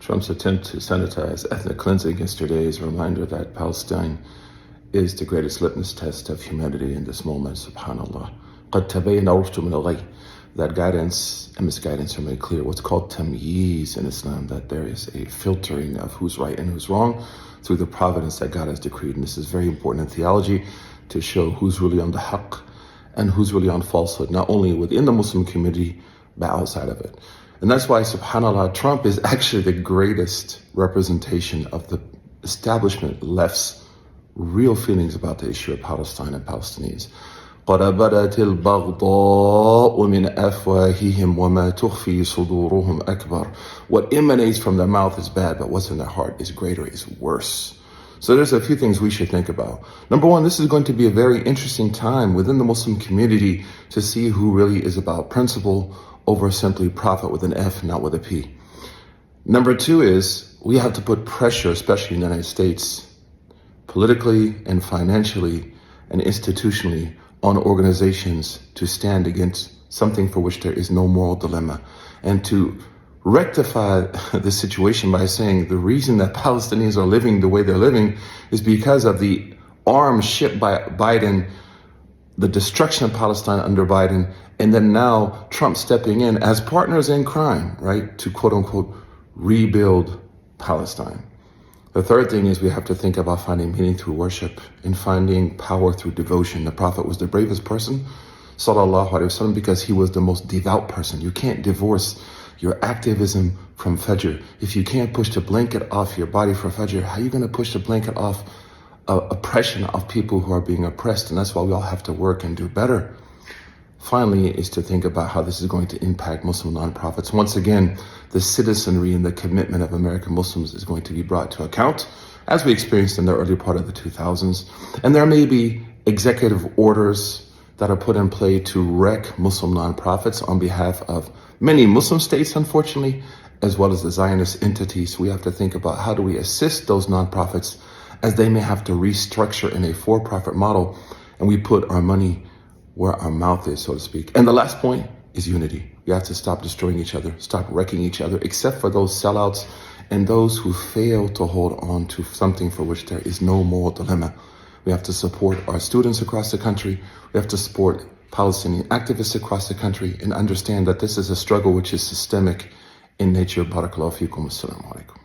Trump's attempt to sanitize ethnic cleansing yesterday is a reminder that Palestine is the greatest litmus test of humanity in this moment, subhanAllah. قَدْ تَبَيَّنَ الرُّشْدُ مِنَ الْغَيِّ. That guidance and misguidance are made clear. What's called tamyiz in Islam, that there is a filtering of who's right and who's wrong through the providence that God has decreed. And this is very important in theology to show who's really on the haqq and who's really on falsehood, not only within the Muslim community, but outside of it. And that's why, subhanAllah, Trump is actually the greatest representation of the establishment left's real feelings about the issue of Palestine and Palestinians. قَدْ بَدَتِ الْبَغْضَاءُ مِنْ أَفْوَاهِهِمْ وَمَا تُخْفِي صُدُورُهُمْ أَكْبَرُ. What emanates from their mouth is bad, but what's in their heart is greater, is worse. So there's a few things we should think about. Number one, this is going to be a very interesting time within the Muslim community to see who really is about principle over simply profit with an F, not with a P. Number two is we have to put pressure, especially in the United States, politically and financially and institutionally, on organizations to stand against something for which there is no moral dilemma, and to rectify the situation by saying the reason that Palestinians are living the way they're living is because of the arms shipped by Biden, the destruction of Palestine under Biden, and then now Trump stepping in as partners in crime, right, to quote unquote rebuild Palestine. The third thing is we have to think about finding meaning through worship and finding power through devotion. The Prophet was the bravest person, sallallahu alaihi wasallam, because he was the most devout person. You can't divorce your activism from Fajr. If you can't push the blanket off your body for Fajr, how are you going to push the blanket off oppression of people who are being oppressed? And that's why we all have to work and do better. Finally, is to think about how this is going to impact Muslim nonprofits. Once again, the citizenry and the commitment of American Muslims is going to be brought to account, as we experienced in the early part of the 2000s. And there may be executive orders that are put in play to wreck Muslim nonprofits on behalf of many Muslim states, unfortunately, as well as the Zionist entities. We have to think about how do we assist those nonprofits as they may have to restructure in a for-profit model, and we put our money where our mouth is, so to speak. And the last point is unity. We have to stop destroying each other, stop wrecking each other, except for those sellouts and those who fail to hold on to something for which there is no moral dilemma. We have to support our students across the country. We have to support Palestinian activists across the country and understand that this is a struggle which is systemic in nature. Barakallahu feekum. Assalamu alaikum.